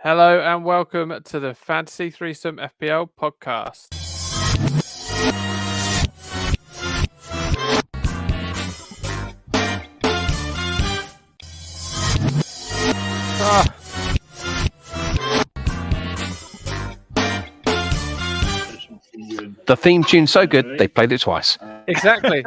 Hello and welcome to the Fantasy Threesome FPL podcast. Ah, The theme tune's so good they played it twice. exactly.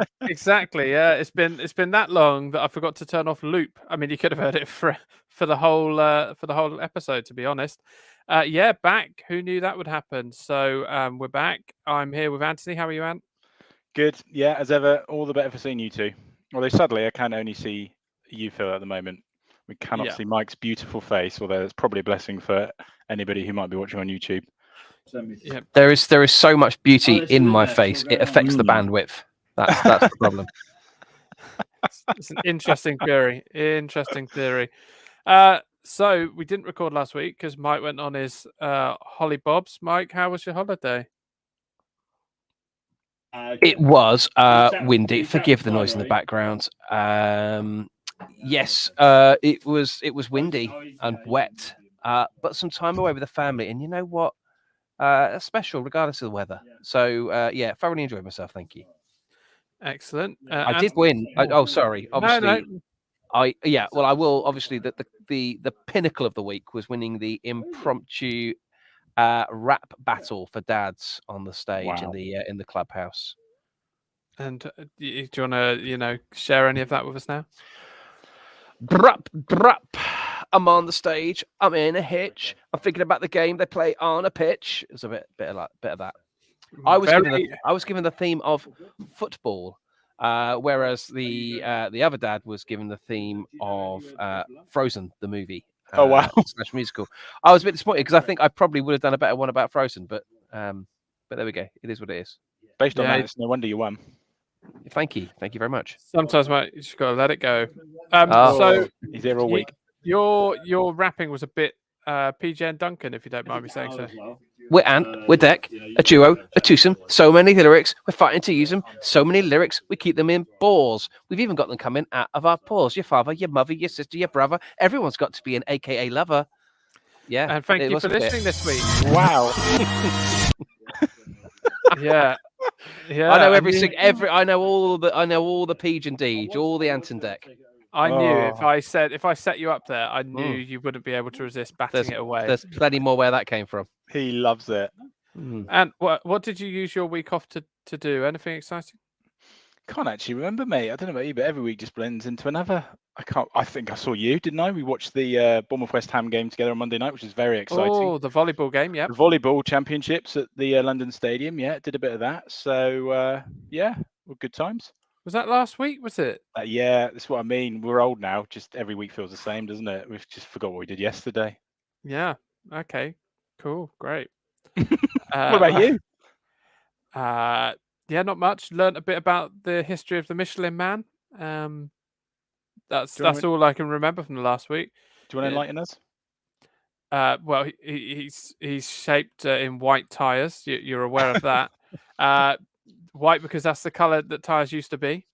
Yeah, it's been that long that I forgot to turn off loop. I mean, you could have heard it for the whole episode, to be honest. Yeah, back. Who knew that would happen? So we're back. I'm here with Anthony. How are you, Ant? Good. Yeah, as ever, all the better for seeing you two. Although sadly, I can only see you, Phil, at the moment. We cannot see Mike's beautiful face, although it's probably a blessing for anybody who might be watching on YouTube. Yeah. There is so much beauty in my face. It affects the bandwidth. That's the problem. It's an interesting theory. So we didn't record last week because Mike went on his Holly Bobs. Mike, how was your holiday? It was windy. Forgive the noise in the background. Yes, it was windy and wet, but some time away with the family. And you know what? Special, regardless of the weather. So yeah, thoroughly enjoyed myself. Thank you. Excellent. I did win. Sorry. Obviously, No. Well, I will. Obviously, the pinnacle of the week was winning the impromptu rap battle for dads on the stage in the clubhouse. And do you want to share any of that with us now? Drup. I'm on the stage. I'm in a hitch. I'm thinking about the game they play on a pitch. It was a bit of that. I was given the theme of football, whereas the other dad was given the theme of Frozen, the movie. Oh wow! / musical. I was a bit disappointed because I think I probably would have done a better one about Frozen, but there we go. It is what it is. Based on that, it's no wonder you won. Thank you very much. Sometimes, mate, you just got to let it go. So he's here all week. Your rapping was a bit PJ and Duncan, if you don't mind me saying so. We're Ant, we're Deck, a duo, a twosome, so many lyrics, we're fighting to use them, so many lyrics, we keep them in balls. We've even got them coming out of our paws. Your father, your mother, your sister, your brother, everyone's got to be an AKA lover. Yeah. And thank you for listening this week. Wow. Yeah. I know I know all the Peach and Deej, all the Ant and Deck. I knew if I set you up there, I knew you wouldn't be able to resist batting it away. There's plenty more where that came from. He loves it. And what did you use your week off to do? Anything exciting? Can't actually remember, mate. I don't know about you, but every week just blends into another. I think I saw you, didn't I? We watched the Bournemouth West Ham game together on Monday night, which is very exciting. Oh, the volleyball game, yeah. The volleyball championships at the London Stadium, yeah. Did a bit of that. So yeah, well, good times. Was that last week? Was it? Yeah, that's what I mean. We're old now. Just every week feels the same, doesn't it? We've just forgot what we did yesterday. Yeah. Okay. Cool. Great. What about you? Yeah, not much. Learned a bit about the history of the Michelin Man. That's all I can remember from the last week. Do you want to enlighten us? Well, he's shaped in white tires. You're aware of that. White because that's the color that tires used to be,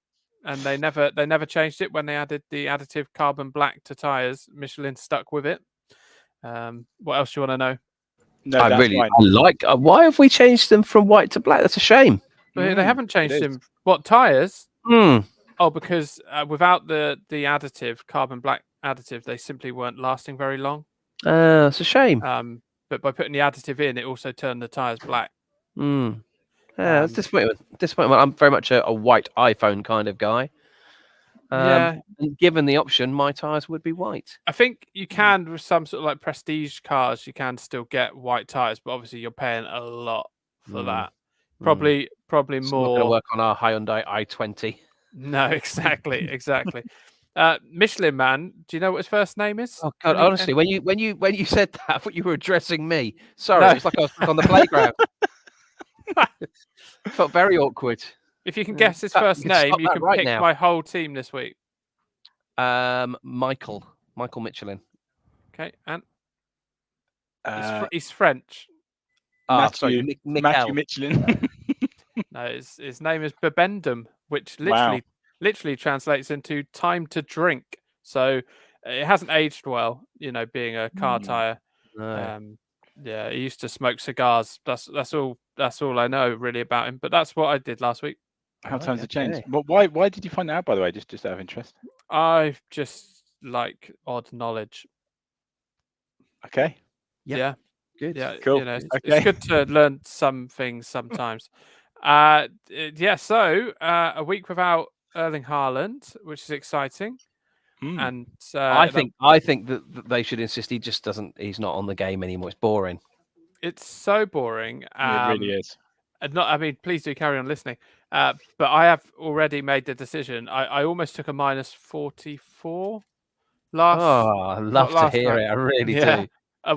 and they never changed it when they added the additive carbon black to tires. Michelin stuck with it. What else do you want to know? No, I like. Why have we changed them from white to black? That's a shame. But they haven't changed them. What tires? Oh, because without the additive carbon black additive, they simply weren't lasting very long. It's a shame. But by putting the additive in, it also turned the tires black. Yeah, it's disappointing. I'm very much a white iPhone kind of guy. And given the option, my tires would be white. I think you can with some sort of like prestige cars. You can still get white tires, but obviously you're paying a lot for that. Probably more. Not going to work on our Hyundai i20. No, exactly. Michelin Man. Do you know what his first name is? Oh God! Honestly, when you said that, I thought you were addressing me. Sorry, It's like I was on the playground. It felt very awkward. If you can guess his first name, you can pick my whole team this week. Michael Michelin. Okay, and he's French. Matthew Michelin. No, his name is Bibendum, which literally translates into time to drink. So it hasn't aged well, being a car tire. No. Yeah, he used to smoke cigars. That's all I know really about him. But that's what I did last week. How Right, times have changed. okay. Well, why did you find that out, by the way? Just out of interest. I just like odd knowledge. Okay. Yeah. Good. Yeah, Cool. it's Okay. good to learn some things sometimes. Yeah, so a week without Erling Haaland, which is exciting. And I think that they should insist he just doesn't. He's not on the game anymore. It's boring. it's so boring. It really is. I mean, please do carry on listening. But I have already made the decision. I almost took a minus 44 last. Oh, I love to last hear night. it. I really Yeah. do.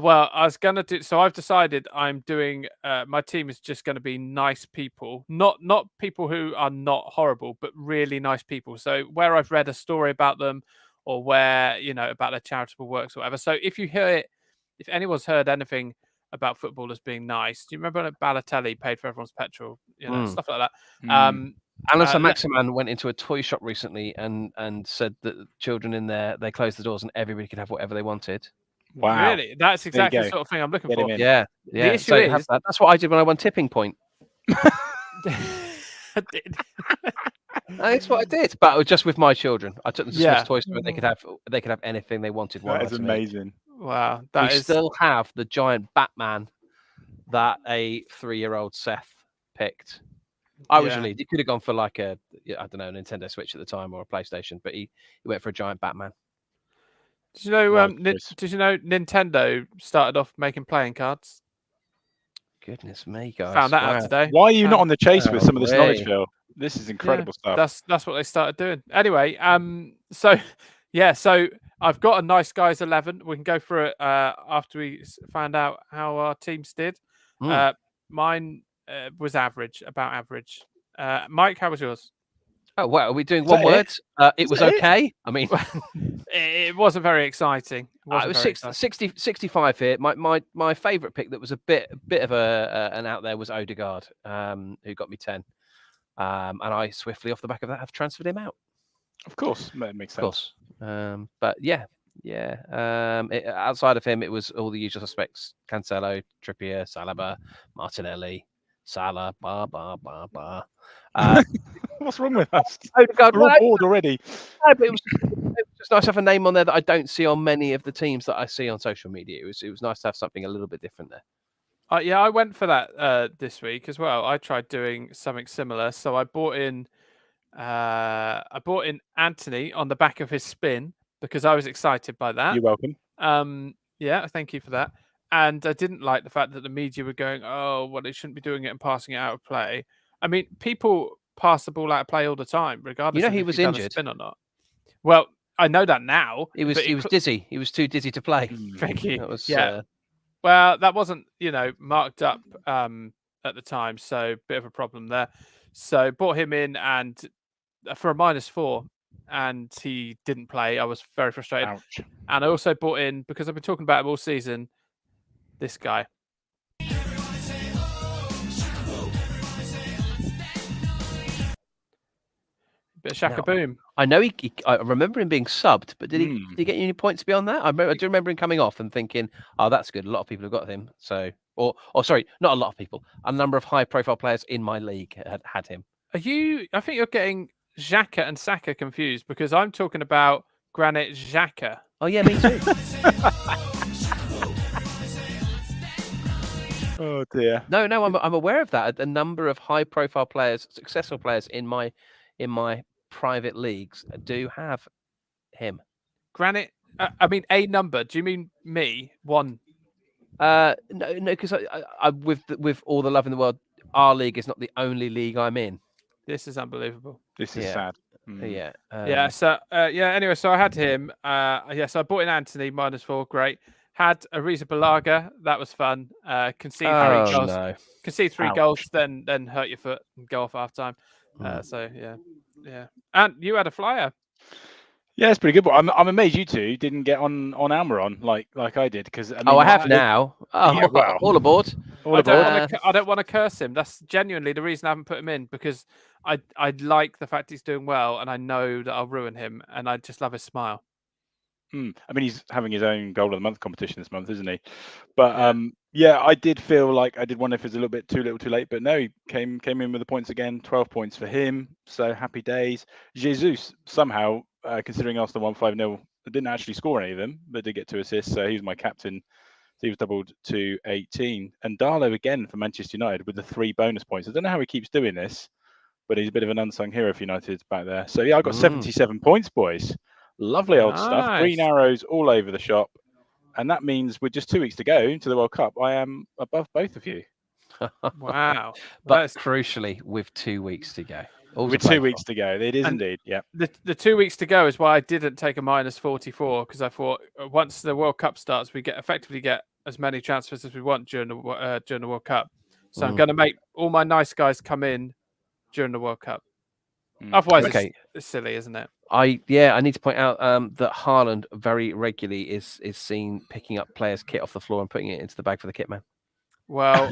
Well, I was gonna do. So I've decided I'm doing. My team is just going to be nice people, not people who are not horrible, but really nice people. So where I've read a story about them, or where about their charitable works or whatever. So if you hear it, if anyone's heard anything about footballers being nice, do you remember when Balotelli paid for everyone's petrol? Stuff like that. Alan Saint-Maximin went into a toy shop recently and said that children in there, they closed the doors and everybody could have whatever they wanted. Wow. Really? That's exactly the sort of thing I'm looking for. Yeah. The issue so is that's what I did when I won Tipping Point. That's what I did, but it was just with my children. I took them to Smith's Toy Store. They could have anything they wanted. That is amazing. Wow, we still have the giant Batman that a 3-year-old Seth picked. I was relieved. He could have gone for like a Nintendo Switch at the time or a PlayStation, but he went for a giant Batman. Did you know? Did you know Nintendo started off making playing cards? Goodness me, guys! Found that out today. Why are you not on the chase with some of this knowledge, Phil? This is incredible stuff. That's what they started doing. Anyway, so I've got a nice guys 11. We can go through it after we found out how our teams did. Mine was about average. Mike, how was yours? Oh, well, are we doing one word? It was okay. I mean, it wasn't very exciting. It was 65 here. My favourite pick that was a bit of an out there was Odegaard, who got me 10. And I swiftly off the back of that have transferred him out. Of course, that makes sense. But outside of him, it was all the usual suspects: Cancelo, Trippier, Saliba, Martinelli, Salah, What's wrong with us? Odegaard, we're all bored already. No, but it was just nice to have a name on there that I don't see on many of the teams that I see on social media. It was nice to have something a little bit different there. I went for that this week as well. I tried doing something similar, so I bought in Anthony on the back of his spin because I was excited by that. You're welcome. Yeah, thank you for that. And I didn't like the fact that the media were going, "Oh, well, they shouldn't be doing it and passing it out of play." I mean, people pass the ball out of play all the time, regardless. He was injured, spin or not. Well, I know that now. He was dizzy. He was too dizzy to play. Thank you. That was, well, that wasn't marked up at the time, so bit of a problem there. So bought him in and for a -4, and he didn't play. I was very frustrated. Ouch. And I also bought in, because I've been talking about him all season, this guy. Bit of Shaka Boom. I know I remember him being subbed, but did he get any points beyond that? I do remember him coming off and thinking, "Oh, that's good. A lot of people have got him." So, or sorry, not a lot of people. A number of high-profile players in my league had him. I think you're getting Xhaka and Saka confused, because I'm talking about Granit Xhaka. Oh yeah, me too. Oh dear. No, I'm aware of that. A number of high-profile players, successful players in my private leagues do have him. Granit. I mean, a number. Do you mean me? One. No, because I with all the love in the world, our league is not the only league I'm in. This is unbelievable. This is sad. Yeah. So anyway, so I had him. So I bought in Anthony -4. Great. Had Ariza Balaga. That was fun. Concede 3 goals. No. Concede 3 goals, then hurt your foot and go off half-time. So yeah. And you had a flyer. Yeah, it's pretty good. But I'm amazed you two didn't get on Almiron like I did, because I have now. All aboard. I don't want to curse him. That's genuinely the reason I haven't put him in, because I like the fact he's doing well, and I know that I'll ruin him, and I just love his smile. I mean, he's having his own goal of the month competition this month, isn't he? But Yeah. I did feel like I did wonder if it was a little bit too little, too late. But no, he came in with the points again. 12 points for him. So happy days. Jesus somehow, considering Arsenal won 5-0, didn't actually score any of them, but did get 2 assists. So he was my captain. So he was doubled to 18. And Darlow again for Manchester United with the 3 bonus points. I don't know how he keeps doing this, but he's a bit of an unsung hero for United back there. So yeah, I got 77 points, boys. Lovely old stuff. Green arrows all over the shop. And that means with just 2 weeks to go into the World Cup, I am above both of you. Wow. But crucially, with 2 weeks to go. With 2 weeks to go. It is indeed. Yeah. The 2 weeks to go is why I didn't take a minus 44, because I thought once the World Cup starts, we effectively get as many transfers as we want during the World Cup. So I'm going to make all my nice guys come in during the World Cup. Otherwise, it's silly, isn't it? I need to point out that Haaland very regularly is seen picking up players' kit off the floor and putting it into the bag for the kit man. Well,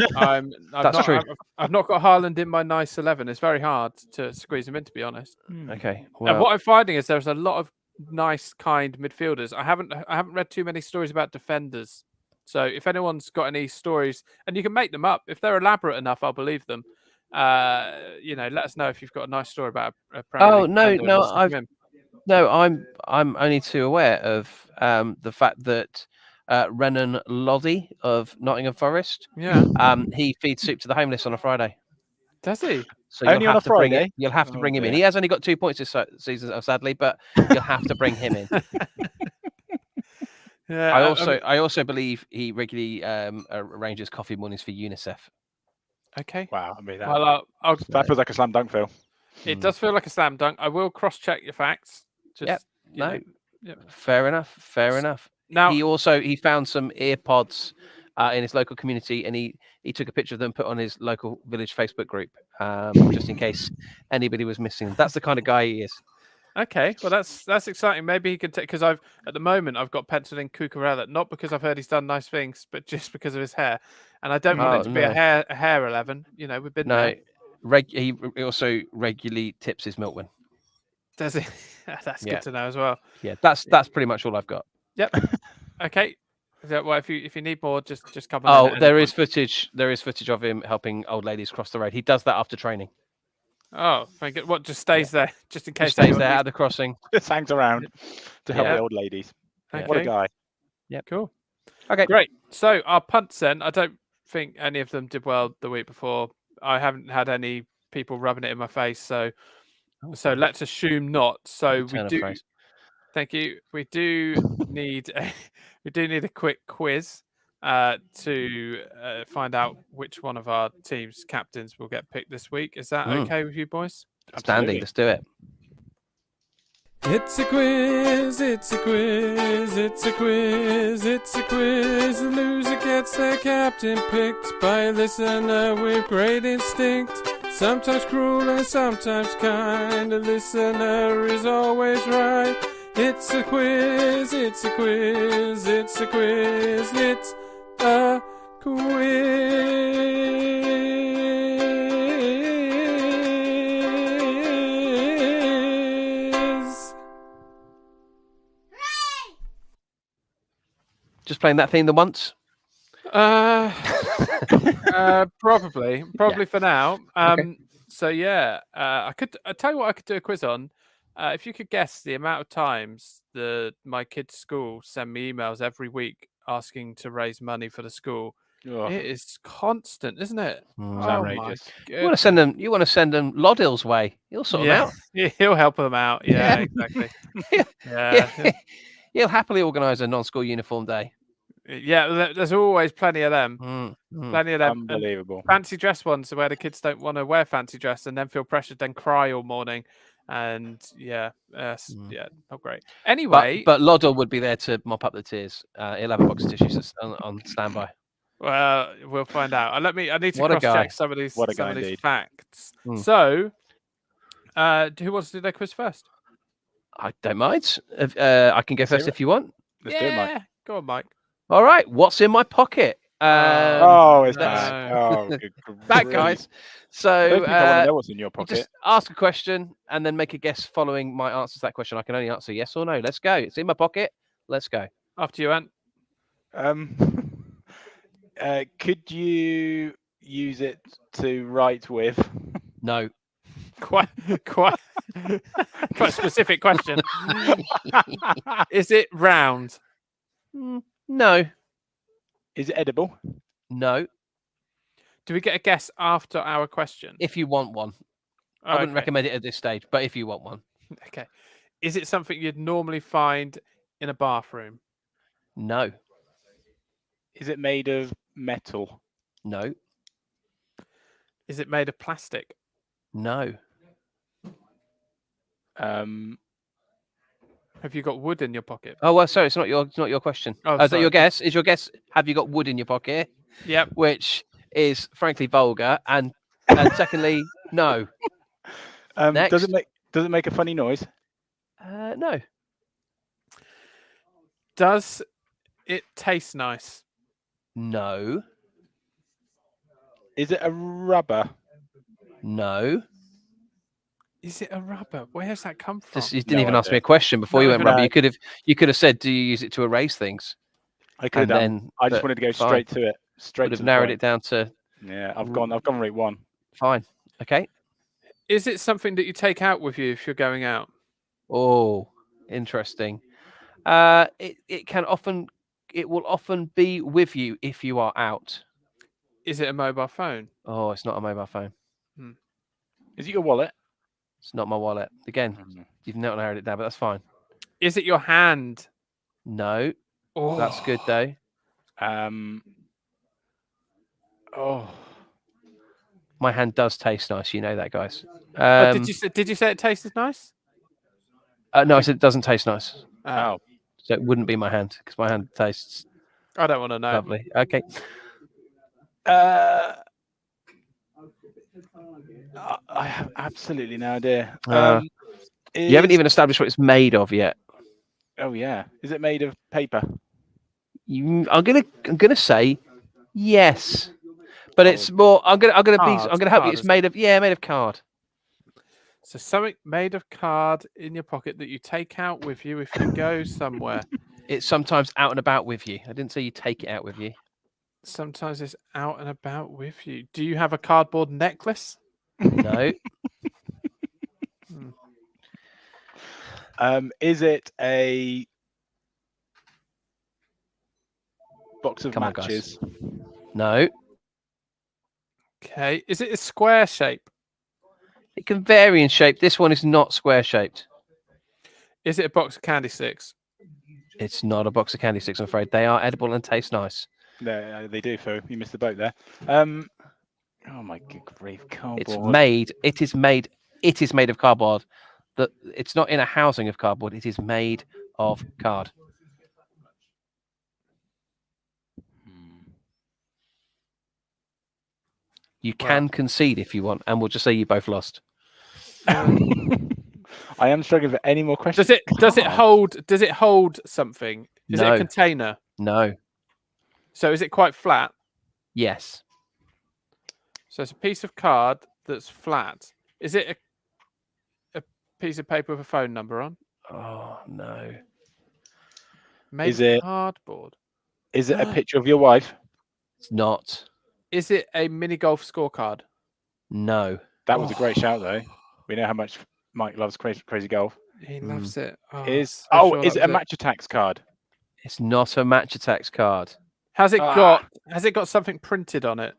That's true. I've not got Haaland in my nice 11. It's very hard to squeeze him in, to be honest. Okay. Well, and what I'm finding is there's a lot of nice, kind midfielders. I haven't read too many stories about defenders. So if anyone's got any stories, and you can make them up if they're elaborate enough, I'll believe them. Let us know if you've got a nice story about a Premier League. I'm only too aware of the fact that Renan Loddy of Nottingham Forest, he feeds soup to the homeless on a Friday. Does he? So only on a Friday? You'll have to bring him in. He has only got 2 points this season, sadly, but you'll have to bring him in. Yeah, I also believe he regularly arranges coffee mornings for UNICEF. Okay. Wow. I mean, that feels like a slam dunk, Phil. It does feel like a slam dunk. I will cross-check your facts. Fair enough. Now he found some earpods in his local community, and he took a picture of them, put on his local village Facebook group, just in case anybody was missing them. That's the kind of guy he is. Okay, well that's exciting. Maybe he can take, because at the moment I've got penciled in Cucurella, not because I've heard he's done nice things, but just because of his hair, and I don't want it to be a hair 11. We've been there. He also regularly tips his milkman. Does he? That's good to know as well. Yeah, that's pretty much all I've got. Yep. Okay. Well, if you need more, just come on. Oh, there is footage. There is footage of him helping old ladies cross the road. He does that after training. Oh, very good. What, just stays there, just in case? Just stays there at the crossing. Just hangs around to help the old ladies. Okay. What a guy. Yeah. Cool. Okay. Great. So our punts then, I don't think any of them did well the week before. I haven't had any people rubbing it in my face, so let's assume not. So we do. Thank you. We do need a quick quiz to find out which one of our team's captains will get picked this week. Is that okay with you, boys? Standing. Let's do it. It's a quiz, it's a quiz, it's a quiz, it's a quiz. The loser gets their captain picked by a listener with great instinct. Sometimes cruel and sometimes kind. The listener is always right. It's a quiz, it's a quiz, it's a quiz, it's a quiz. Just playing that theme the once? Probably for now. So yeah, I tell you what I could do a quiz on. If you could guess the amount of times my kids' school send me emails every week asking to raise money for the school, it is constant, isn't it? Outrageous. You want to send them Loddill's way. He'll sort them out. He'll help them out. Yeah. Exactly. He'll happily organise a non-school uniform day. Yeah, there's always plenty of them. Plenty of them. Unbelievable. And fancy dress ones where the kids don't want to wear fancy dress and then feel pressured, then cry all morning. And not great. Anyway, but Loddle would be there to mop up the tears. He'll have a box of tissues on standby. Well, we'll find out. I need to cross-check some of these facts. So, who wants to do their quiz first? I don't mind. I can go first if you want. Let's do it, Mike. Go on, Mike. All right. What's in my pocket? It's back. Oh, good back, guys. So I don't think I want to know what's in your pocket. Just ask a question and then make a guess following my answer to that question. I can only answer yes or no. Let's go. It's in my pocket. let's go. After you, Ant. Could you use it to write with? No. Quite a specific question. Is it round? No. Is it edible? No. Do we get a guess after our question? If you want one. I wouldn't recommend it at this stage, but if you want one. Okay. Is it something you'd normally find in a bathroom? No. Is it made of metal? No. Is it made of plastic? No. Have you got wood in your pocket? Oh well, sorry, it's not your question. Oh, is that your guess? Is your guess? Have you got wood in your pocket? Yep. Which is frankly vulgar, and secondly, no. Next. Does it make a funny noise? No. Does it taste nice? No. Is it a rubber? No. Is it a rubber? Where has that come from? You didn't even ask me a question before you went rubber. You could have said, "Do you use it to erase things?" I could have done. I just wanted to go straight to it. Straight would to have narrowed it down to. Yeah, I've gone route one. Fine. Okay. Is it something that you take out with you if you're going out? Oh, interesting. It will often be with you if you are out. Is it a mobile phone? Oh, it's not a mobile phone. Is it your wallet? It's not my wallet. Again, you've not narrowed it down, but that's fine. Is it your hand? No. Oh, that's good though. My hand does taste nice. You know that, guys. Did you say it tasted nice? No, I said it doesn't taste nice. Oh. So it wouldn't be my hand because my hand tastes. I don't want to know. Lovely. Okay. I have absolutely no idea. You haven't even established what it's made of yet. Oh yeah. Is it made of paper? I'm gonna say yes, but it's more. I'm gonna help you. It's made of card. So something made of card in your pocket that you take out with you if you go somewhere. It's sometimes out and about with you. I didn't say you take it out with you. Sometimes it's out and about with you. Do you have a cardboard necklace? No. Is it a box of matches? No. Okay. Is it a square shape? It can vary in shape. This one is not square shaped. Is it a box of candy sticks? It's not a box of candy sticks, I'm afraid. They are edible and taste nice. They do, Phil. You missed the boat there. Oh my good grief, cardboard. It is made of cardboard. It's not in a housing of cardboard. It is made of card. You can concede if you want, and we'll just say you both lost. I am struggling for any more questions. Does it hold something? Is it a container? No. So is it quite flat? Yes. So it's a piece of card that's flat. Is it a piece of paper with a phone number on? Oh no. Made of cardboard. Is it a picture of your wife? It's not. Is it a mini golf scorecard? No. That was a great shout, though. We know how much Mike loves crazy golf. He loves it. Is it a match attacks card? It's not a match attacks card. Has it got something printed on it?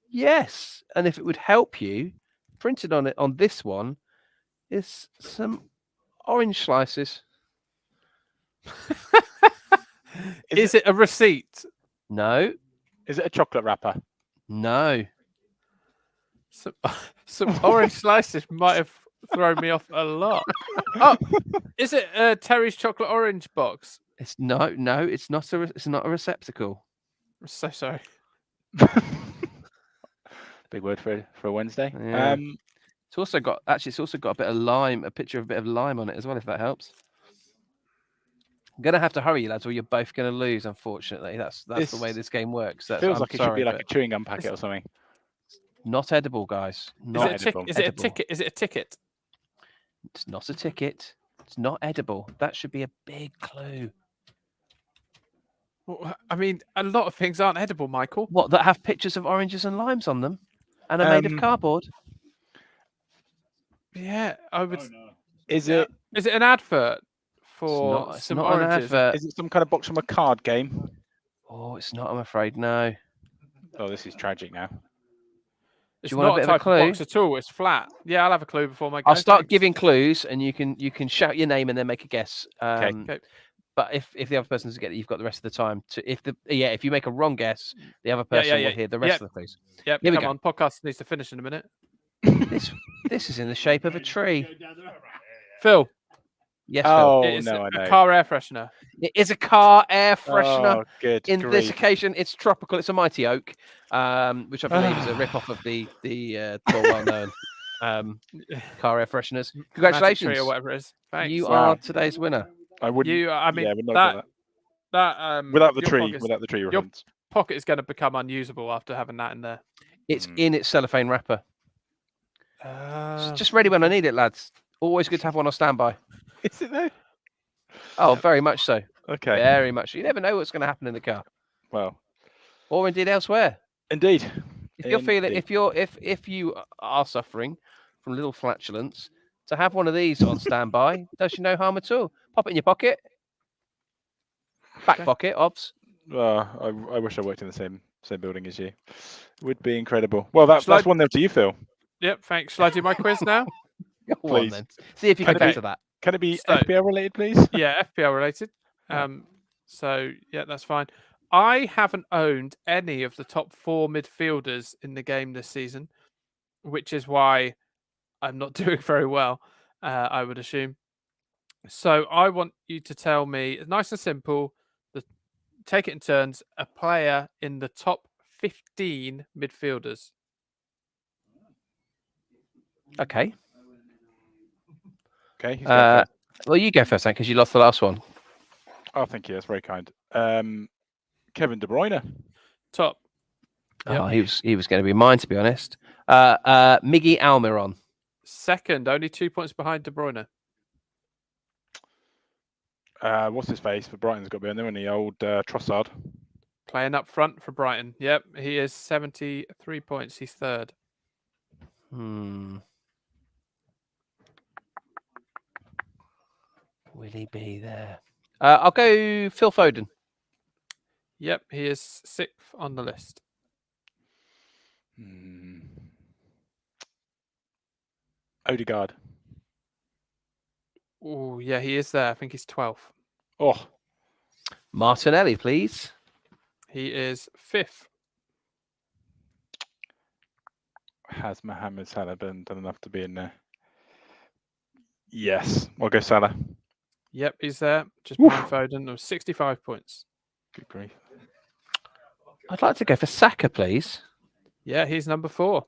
Yes. And if it would help you, printed on it on this one is some orange slices. Is it a receipt? No. Is it a chocolate wrapper? No. Some orange slices might have thrown me off a lot. Oh, is it Terry's chocolate orange box? It's no. It's not a receptacle. I'm so sorry. Big word for a Wednesday. Yeah. It's also got a bit of lime, a picture of a bit of lime on it as well, if that helps. I'm gonna have to hurry you lads, or you're both gonna lose. Unfortunately, that's the way this game works. Feels like it should be like a chewing gum packet or something. Not edible, guys. Is it a ticket? Is it a ticket? It's not a ticket. It's not edible. That should be a big clue. Well, I mean, a lot of things aren't edible, Michael. What, that have pictures of oranges and limes on them and are made of cardboard? Yeah, I would. Is yeah. it? Is it an advert for It's some not an oranges? advert. Is it some kind of box from a card game? Oh, it's not, I'm afraid, no. Oh, this is tragic now. It's you want a not bit a of a type clue? box at all. It's flat. Yeah, I'll have a clue before my go. I'll start Thanks. giving clues, and you can shout your name and then make a guess. Okay. But if the other person doesn't get it, you've got the rest of the time to. If you make a wrong guess, the other person will hear the rest of the clues. Yep. Here we Come go. on, podcast needs to finish in a minute. This is in the shape of a tree. Phil. Yes, Phil. Oh It is no, I a know. car air freshener. It is a car air freshener. Oh, good. In grief. this occasion, it's tropical. It's a Mighty Oak, which I believe is a rip-off of the more well-known car air fresheners. Congratulations, Tree or whatever it is. Thanks. you Wow. are today's winner. I wouldn't. I mean, yeah, I would not get that without the your tree. pocket's- Without the tree your reference. pocket is going to become unusable after having that in there. It's in its cellophane wrapper. Uh, Just ready when I need it, lads. Always good to have one on standby. Is it though? Oh, very much so. Okay. Very much. You never know what's going to happen in the car, Well, or indeed elsewhere. indeed. If you're feeling, Indeed. if you are suffering from little flatulence, to have one of these on standby does you no harm at all. Pop it in your pocket, back pocket, obs. I wish I worked in the same building as you. Would be incredible. Well, that's 1-0 to you, Phil. Yep. Thanks. Shall I do my quiz now? Go on, Please. then. See if you can Okay. get to that. Can it be So- FPL related, please? Yeah, FPL related. So yeah, that's fine. I haven't owned any of the top 4 midfielders in the game this season, which is why I'm not doing very well. I would assume. So I want you to tell me, nice and simple, take it in turns, a player in the top 15 midfielders. Okay. Okay. He's going first. Well, you go first, then, because you lost the last one. Oh, thank you. That's very kind. Kevin De Bruyne. Top. Yep. Oh, he was going to be mine, to be honest. Miggy Almiron. Second, only 2 points behind De Bruyne. What's his face? For Brighton's got to be on there, and the old Trossard. Playing up front for Brighton. Yep, he is 73 points. He's third. Will he be there? I'll go Phil Foden. Yep, he is 6th on the list. Odegaard. Oh, yeah, he is there. I think he's 12th. Oh, Martinelli, please. He is 5th. has Mohamed Salah done enough to be in there? Yes, I'll go Salah. Yep, he's there. Just behind Foden. Of 65 points. Good grief. I'd like to go for Saka, please. Yeah, he's number 4.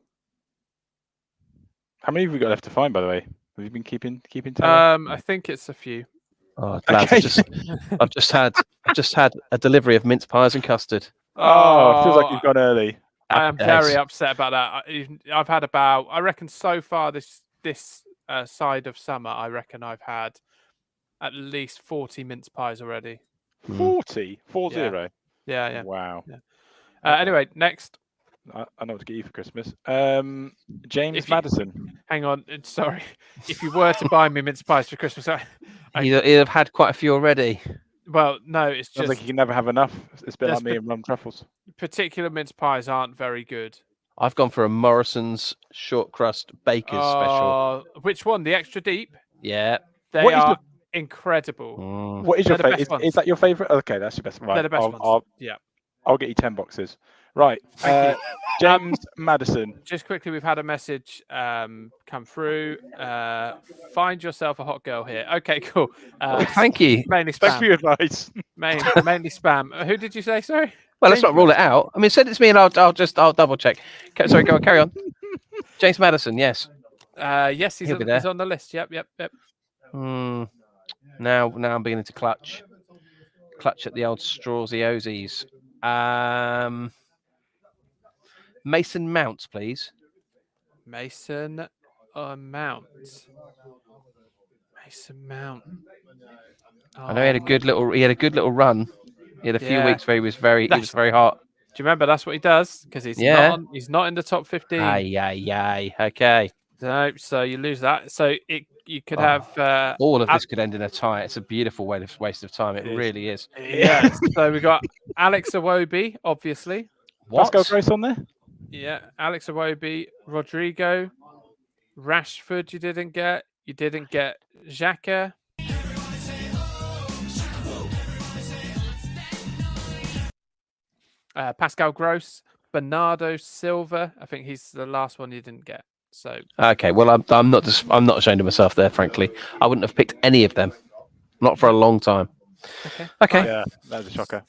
How many have we got left to find, by the way? Have you been keeping tally? I think it's a few. Oh, lads, I've just had a delivery of mince pies and custard. Oh, it feels like you've gone early. I am very upset about that. I've had about, I reckon so far this side of summer, I reckon I've had at least 40 mince pies already. 40? 40? Yeah. Wow. Yeah. Anyway, next. I know what to get you for Christmas. James Maddison. Hang on, sorry. If you were to buy me mince pies for Christmas, you'd have had quite a few already. Well, no, it's just like you can never have enough. It's a bit like me and rum truffles. Particular mince pies aren't very good. I've gone for a Morrison's short crust baker's special. Which one? The extra deep? Yeah. They are incredible. What is your favorite? Is that your favorite? Okay, that's your best one. They're the best ones. I'll get you 10 boxes. Right. James Maddison. Just quickly, we've had a message come through. Find yourself a hot girl here. Okay, cool. Thank you. Mainly spam. Thanks for your advice. Mainly spam. Who did you say? Sorry. Well, let's not rule it out. I mean, send it to me and I'll double check. Sorry, go on, carry on. James Maddison, yes. Yes, he's on the list. Yep. Now I'm beginning to clutch at the old Strawsy Ozies. Mason Mount, please. Mason Mount. Mason Mount. I know he had a good little run. He had a few weeks where he was very hot. Do you remember that's what he does? Because he's not in the top 15. Aye. Okay. So you lose that. So you could have all of this could end in a tie. It's a beautiful waste of time. It really is. Yeah. So we got Alex Iwobi, obviously. What? Pascal Gross on there? Yeah, Alex Iwobi, Rodrigo, Rashford. You didn't get Xhaka. Pascal Gross, Bernardo Silva. I think he's the last one you didn't get. So okay, well, I'm not ashamed of myself there. Frankly, I wouldn't have picked any of them, not for a long time. Okay. Yeah, that was a shocker.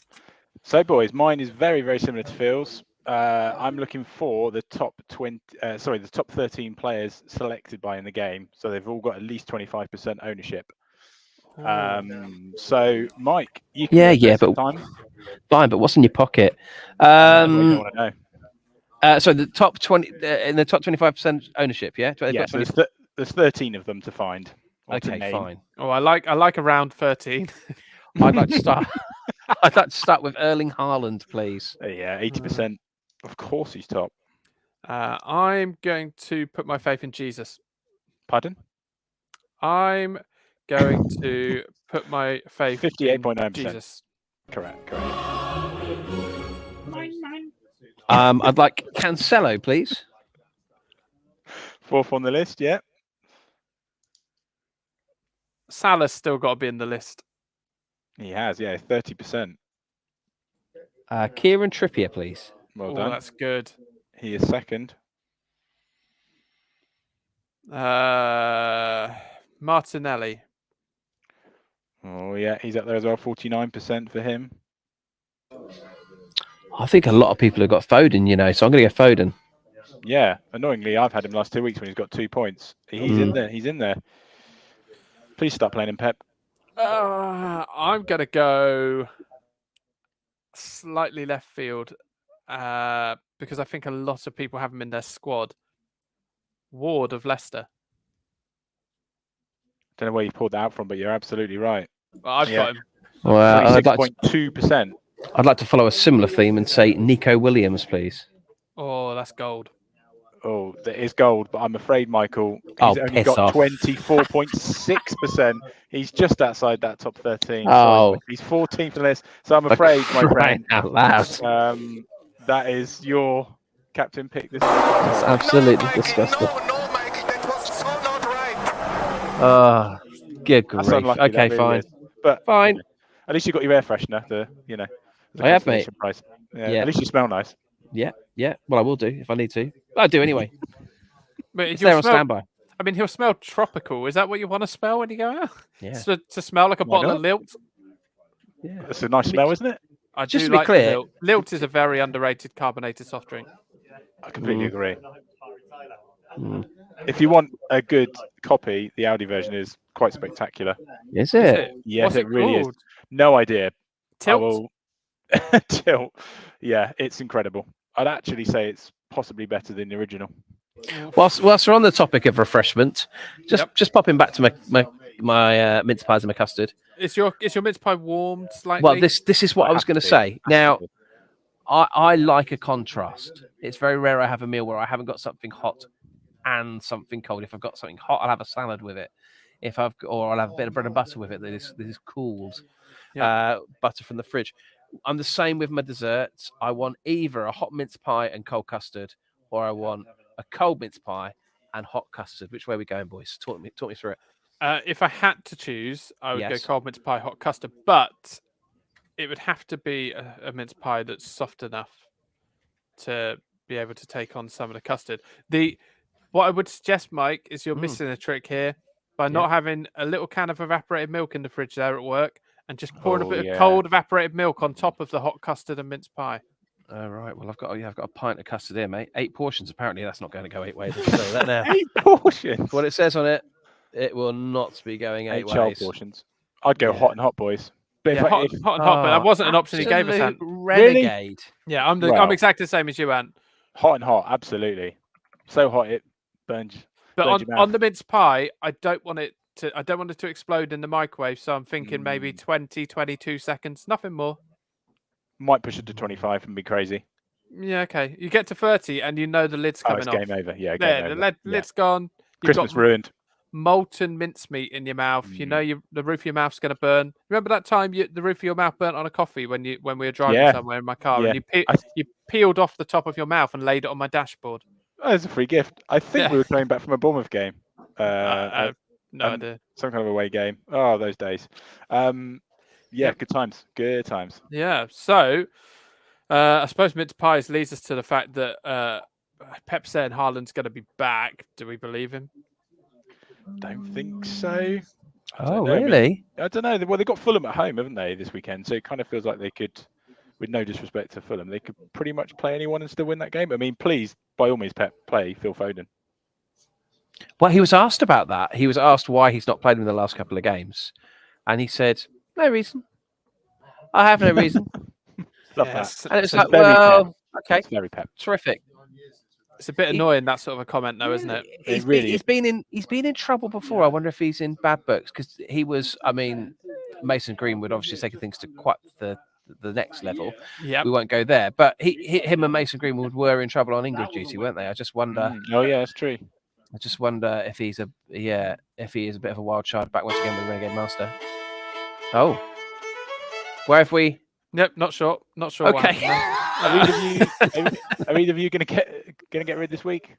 So, boys, mine is very, very similar to Phil's. I'm looking for the top 13 players selected by in the game. So they've all got at least 25% ownership. So, Mike, you can but time. Fine, but what's in your pocket? That's what you want to know. So the top 20 in the top 25% ownership, yeah. Yes, there's 13 of them to find. Okay, fine. Oh, I like around 13. I'd like to start. I'd like to start with Erling Haaland, please. Yeah, 80%. Of course, he's top. I'm going to put my faith in Jesus. Pardon? I'm going to put my faith in 58.9%. Jesus. Correct. I'd like Cancelo, please. Fourth on the list, yeah. Salah's still got to be in the list. He has, yeah, 30%. Kieran Trippier, please. Well done. That's good. He is second. Martinelli. Oh, yeah, he's up there as well, 49% for him. I think a lot of people have got Foden, so I'm going to go Foden. Yeah, annoyingly, I've had him last 2 weeks when he's got 2 points. He's in there. He's in there. Please start playing him, Pep. I'm going to go slightly left field because I think a lot of people have him in their squad. Ward of Leicester. Don't know where you pulled that out from, but you're absolutely right. Well, I've got him. Well, 6.2%. I'd like to follow a similar theme and say Nico Williams, please. Oh, that's gold. Oh, that is gold, but I'm afraid, Michael, he's only got 24.6%. He's just outside that top 13. Oh. So he's 14th on the list. So I'm afraid, my friend, out loud. that is your captain pick this week. That's absolutely disgusting. No, Mike, that was so not right. Oh, good grief. That's unlucky, Okay, really fine. is. But Fine. at least you got your air freshener. The I have, mate. Price. Yeah, Yeah. At least you smell nice. Yeah. Well, I will do if I need to. I do anyway. But It's there on standby. I mean, he'll smell tropical. Is that what you want to smell when you go out? Yeah. To smell like a Why bottle not? of Lilt? Yeah. It's a nice smell, isn't it? I Just do to be like clear- Lilt. Lilt is a very underrated carbonated soft drink. I completely agree. Mm. If you want a good copy, the Audi version is quite spectacular. Is Is it? it? Yes, What's it really called? is. No idea. Tilt. Tilt. Yeah, it's incredible. I'd actually say it's possibly better than the original. Whilst we're on the topic of refreshment, just popping back to my mince pies and my custard. Is your mince pie warmed slightly? Well, this is what I was going to say. Now, I like a contrast. It's very rare I have a meal where I haven't got something hot and something cold. If I've got something hot, I'll have a salad with it. Or I'll have a bit of bread and butter with it that is cooled. Butter from the fridge. I'm the same with my desserts. I want either a hot mince pie and cold custard, or I want a cold mince pie and hot custard. Which way are we going, boys? Talk me through it. If I had to choose, I would go Yes. cold mince pie, hot custard, but it would have to be a mince pie that's soft enough to be able to take on some of the custard. What I would suggest, Mike, is you're missing a trick here by not having a little can of evaporated milk in the fridge there at work and just pouring a bit of cold evaporated milk on top of the hot custard and mince pie. All right. Well, I've got a pint of custard here, mate. 8 portions. Apparently, that's not going to go 8 ways. I can tell you that now. 8 portions. What it says on it, it will not be going 8 child ways. portions. I'd go hot and hot, boys. But Yeah, hot and hot, but that wasn't an option he gave us. Ant. Renegade. Yeah, I'm exactly the same as you, Ant. Hot and hot, absolutely. So hot it burns. But burns your on mouth. the mince pie, I don't want it I don't want it to explode in the microwave, so I'm thinking maybe 20, 22 seconds, nothing more. Might push it to 25 and be crazy. Yeah, okay. You get to 30 and you know the lid's Oh, coming it's off. game over. Yeah, There, game the over. lid's gone. You've Christmas got ruined. molten mincemeat in your mouth. You know the roof of your mouth's going to burn. Remember that time the roof of your mouth burnt on a coffee when we were driving Yeah. somewhere in my car Yeah. and you peeled off the top of your mouth and laid it on my dashboard. Oh, it's a free gift. I think Yeah. we were coming back from a Bournemouth game. No idea. Some kind of away game. Oh, those days. Yeah, good times. Good times. Yeah. So, I suppose mince pies leads us to the fact that Pep saying Haaland's going to be back. Do we believe him? Don't think so. Oh, really? I don't know. Well, they got Fulham at home, haven't they, this weekend? So it kind of feels like they could, with no disrespect to Fulham, they could pretty much play anyone and still win that game. I mean, please, by all means, Pep, play Phil Foden. Well, he was asked about that. He was asked why he's not played in the last couple of games. And he said, no reason. I have no reason. Love Yes. that. And it's It's like, very well, okay, It's very Pep. terrific. It's a bit annoying, that sort of a comment, though, isn't it? He's really been in trouble before. I wonder if he's in bad books because he was. I mean, Mason Greenwood obviously taking things to quite the next level. Yeah. We won't go there, but him and Mason Greenwood were in trouble on England duty, weren't they? I just wonder. Oh yeah, that's true. I just wonder if he is a bit of a wild child back once again with the Renegade Master. Oh, where have we? Nope, not sure. Not sure. Okay. What happened there. Are either of you going to get rid this week?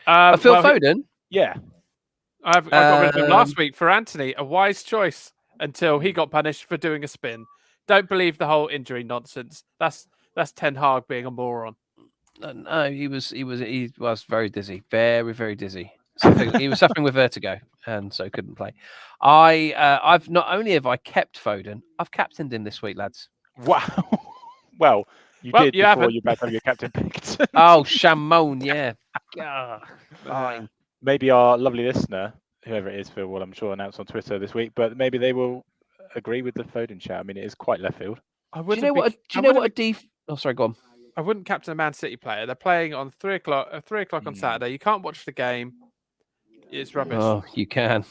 Phil well, Foden. Yeah. I got rid of him last week for Anthony. A wise choice until he got punished for doing a spin. Don't believe the whole injury nonsense. That's Ten Hag being a moron. No, he was very dizzy, very, very dizzy. He was suffering with vertigo, and so couldn't play. I've not only have I kept Foden, I've captained him this week, lads. Wow. Well, you Well, did you before haven't. you about to have your captain picked. Oh, Shamon, yeah. Fine. Maybe our lovely listener, whoever it is, Phil will, I'm sure, announce on Twitter this week, but maybe they will agree with the Foden chat. I mean, it is quite left field. Do you know what Oh, sorry, go on. I wouldn't captain a Man City player. They're playing on 3 o'clock. 3 o'clock on Saturday. You can't watch the game. It's rubbish. Oh, you can.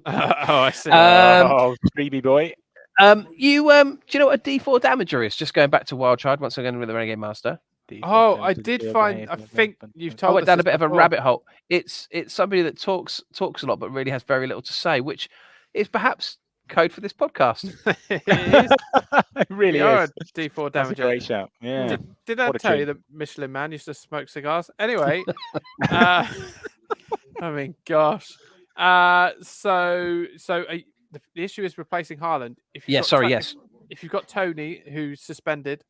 I see. Oh, streamy boy. Do you know what a D4 damager is? Just going back to Wild Child once again with the Renegade Master. I did find. I think you've told. I went us down a this bit of a before. rabbit hole. It's somebody that talks a lot, but really has very little to say, which is perhaps code for this podcast. It is. It really You are is. a D4 That's a damager. great shout. Yeah. Did I What a tell you treat. that Michelin Man used to smoke cigars? Anyway, I mean, gosh. The issue is replacing Haaland. If you've got Yes. If you've got Tony, who's suspended,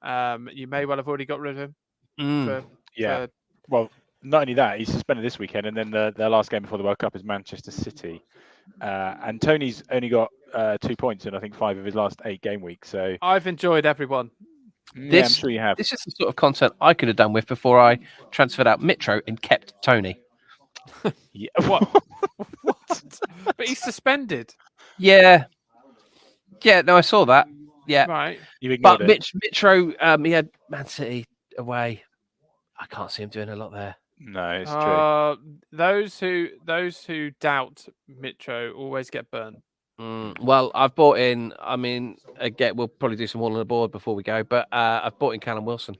you may well have already got rid of him. Yeah. Well, not only that, he's suspended this weekend, and then their last game before the World Cup is Manchester City. And Tony's only got 2 points in, I think, 5 of his last 8 game weeks. So I've enjoyed everyone. I'm sure you have. This is the sort of content I could have done with before I transferred out Mitro and kept Tony. Yeah. What? But he's suspended. Yeah. Yeah, no, I saw that. Yeah. Right. You ignored But it. Mitro, he had Man City away. I can't see him doing a lot there. No, it's true. Those who doubt Mitro always get burned. Well, I've bought in. I mean, again, we'll probably do some all on the board before we go, but I've bought in Callum Wilson.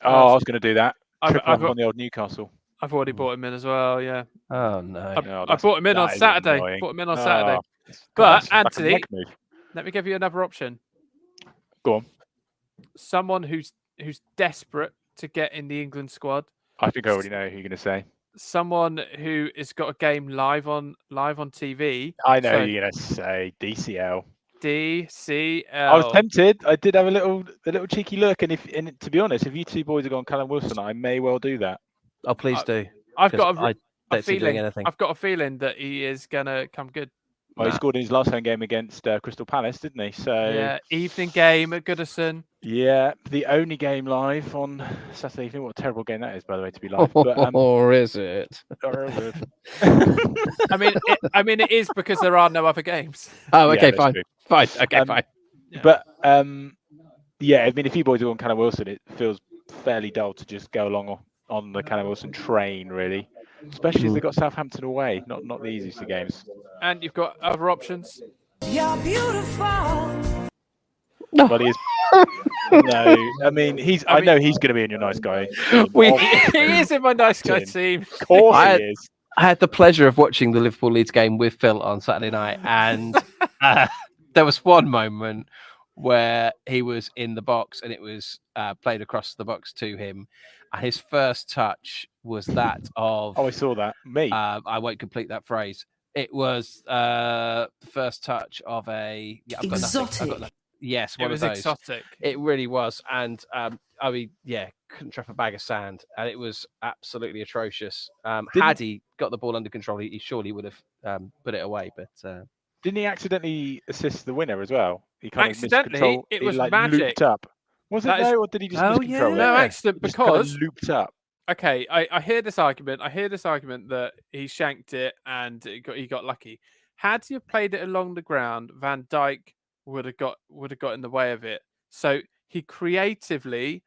Oh, I was going to do that. I've Triple up got- on the old Newcastle. I've already bought him in as well. Yeah, Oh no! I bought him in on that is Saturday. annoying. Bought him in on Saturday. Oh, But that's like a Anthony, leg move. let me give you another option. Go on. Someone who's desperate to get in the England squad. I think I already know who you're going to say. Someone who has got a game live on TV. I know So, who you're going to say. DCL. DCL. I was tempted. I did have a little cheeky look, and to be honest, if you two boys have gone Callum Wilson, I may well do that. Oh, please do. I've 'cause got I a don't see doing feeling. anything. I've got a feeling that he is gonna come good. Well, he scored in his last home game against Crystal Palace, didn't he? So Yeah, evening game at Goodison. yeah, the only game live on Saturday evening. What a terrible game that is, by the way, to be live. But, Or is it? I mean, it is because there are no other games. Oh, Yeah, okay, that's fine. true. Fine. Okay, fine. Yeah. But yeah, I mean, if you boys are on Callum Wilson, it feels fairly dull to just go along on the Callum Wilson train, really. especially as they've got Southampton away. Not the easiest of games. And you've got other options. You're beautiful. Well, he is. No, I mean I know he's going to be in your nice guy team. He is in my nice guy team. Of course he is. I had the pleasure of watching the Liverpool Leeds game with Phil on Saturday night, and there was one moment where he was in the box and it was played across the box to him, and his first touch was that of. Oh, I saw that. Me. I won't complete that phrase. It was the first touch of a. Yeah, I've got nothing. I've got nothing. Yes, one it was of those. Exotic. It really was, and I mean, yeah, couldn't trap a bag of sand, and it was absolutely atrocious. Had he got the ball under control, he surely would have put it away. But didn't he accidentally assist the winner as well? He kind accidentally, of missed control. it was like magic. Looped up. Was it though, or did he just miss control? No it? accident He just kind because of looped up. Okay, I hear this argument. I hear this argument that he shanked it and he got lucky. Had he played it along the ground, Van Dijk would have got in the way of it. So he creatively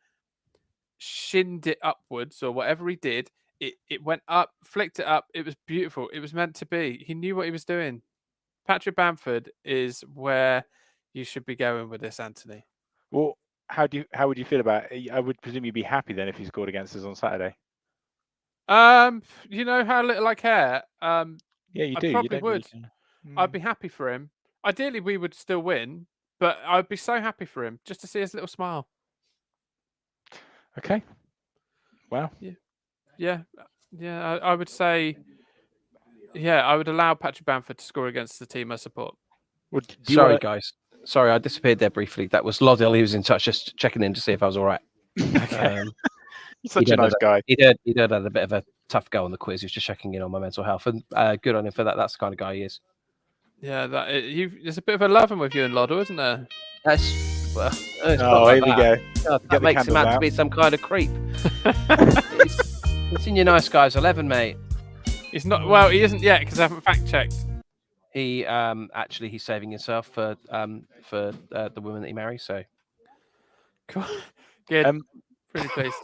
shinned it upwards or whatever he did. It went up, flicked it up. It was beautiful. It was meant to be. He knew what he was doing. Patrick Bamford is where you should be going with this, Anthony. Well, how would you feel about it? I would presume you'd be happy then if he scored against us on Saturday. You know how little I care. Yeah, you do. I probably you would. Really... I'd be happy for him. Ideally, we would still win, but I'd be so happy for him just to see his little smile. Okay. Wow. Yeah. I would say, I would allow Patrick Bamford to score against the team I support. Sorry, guys. Sorry, I disappeared there briefly. That was Loddell. He was in touch, just checking in to see if I was all right. Okay. He's such a nice guy. He did had a bit of a tough go on the quiz. He was just checking in on my mental health, and good on him for that. That's the kind of guy he is. Yeah, there's a bit of a loving with you and Loddell, isn't there? That's well. Here we go. That makes him out to be some kind of creep. It's in your nice guys 11, mate. He's not. Well, he isn't yet because I haven't fact checked. He actually he's saving himself for the woman that he marries. So cool. Good. Pretty pleased.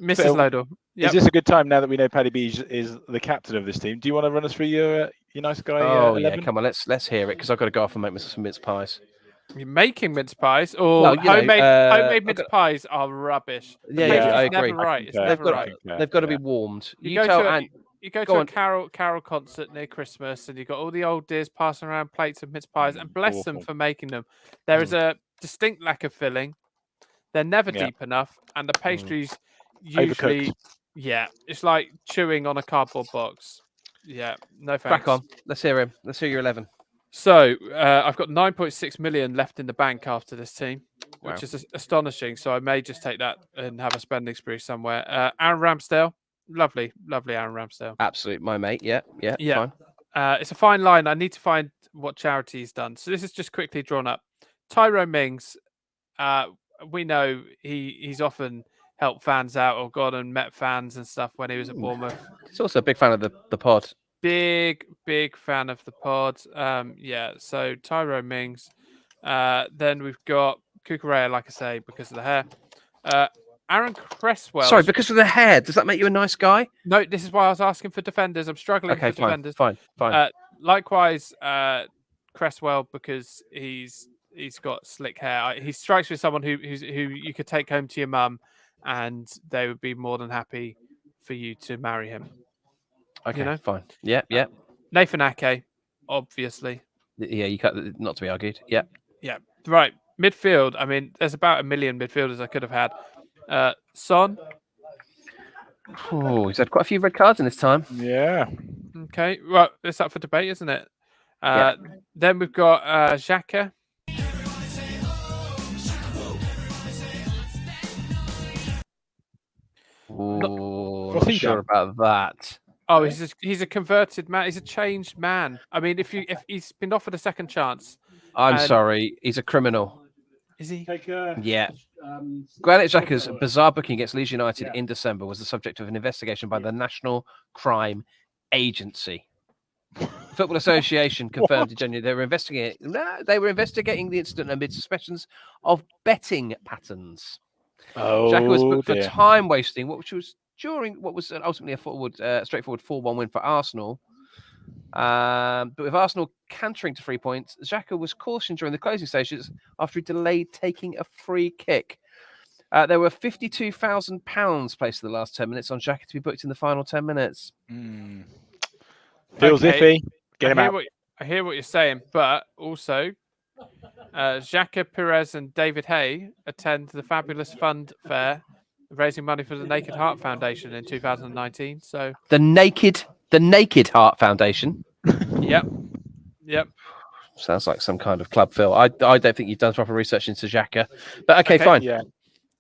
Mrs. Loddell. Yep. Is this a good time now that we know Paddy B is the captain of this team? Do you want to run us through your nice guy? Oh 11? Yeah, come on, let's hear it because I've got to go off and make myself some mince pies. You're making mince pies, or homemade mince pies are rubbish. Yeah, I agree. Never right. It's never right. They've got to be warmed. You go to a carol concert near Christmas, and you've got all the old dears passing around plates of mince pies, and bless them for making them. There is a distinct lack of filling. They're never deep enough, and the pastries usually, it's like chewing on a cardboard box. Yeah, no thanks. Crack on. Let's hear him. Let's hear your 11. So I've got 9.6 million left in the bank after this team, which is astonishing. So I may just take that and have a spending spree somewhere. Aaron Ramsdale, lovely Aaron Ramsdale. Absolute, my mate. Yeah. Fine. It's a fine line. I need to find what charity he's done. So this is just quickly drawn up. Tyrone Mings, we know he's often helped fans out or gone and met fans and stuff when he was at Bournemouth. He's also a big fan of the pod. Big fan of the pod. So Tyrone Mings. Then we've got Cucurella, like I say, because of the hair. Aaron Cresswell. Sorry, because of the hair. Does that make you a nice guy? No, this is why I was asking for defenders. I'm struggling for defenders. Fine. Likewise, Cresswell, because he's got slick hair. He strikes me as someone who you could take home to your mum, and they would be more than happy for you to marry him. Okay, fine. Yeah. Nathan Ake, obviously. Yeah, you can't, not to be argued. Yeah. Right. Midfield. I mean, there's about 1 million midfielders I could have had. Son. Oh, he's had quite a few red cards in this time. Yeah. Okay. Well, it's up for debate, isn't it? Then we've got Xhaka. Not sure about that. Oh, he's a converted man. He's a changed man. I mean, if he's been offered a second chance. I'm sorry, he's a criminal. Is he? Yeah. Granit Xhaka's bizarre booking against Leeds United in December was the subject of an investigation by the National Crime Agency. The Football Association confirmed in January they were investigating the incident amid suspicions of betting patterns. Oh, Xhaka was booked for time wasting, which was during what was ultimately a straightforward 4-1 win for Arsenal. But with Arsenal cantering to 3 points, Xhaka was cautioned during the closing stages after he delayed taking a free kick. There were £52,000 placed in the last 10 minutes on Xhaka to be booked in the final 10 minutes. Feels iffy. Get him out. I hear what you're saying, but also Xhaka, Perez and David Hay attend the fabulous fund fair raising money for the Naked Heart Foundation in 2019. So the Naked Heart Foundation. Yep. Sounds like some kind of club, Phil. I don't think you've done proper research into Xhaka, but okay, fine. Yeah.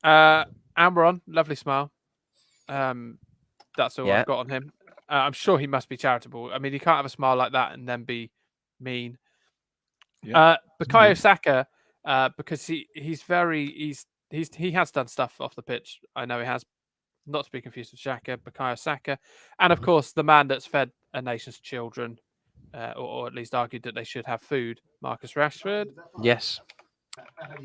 Amron, lovely smile. That's all I've got on him. I'm sure he must be charitable. I mean, he can't have a smile like that and then be mean. Bukayo Saka, because he has done stuff off the pitch. I know he has. Not to be confused with Xhaka, Bukayo Saka, and of course the man that's fed a nation's children, or at least argued that they should have food, Marcus Rashford. Yes.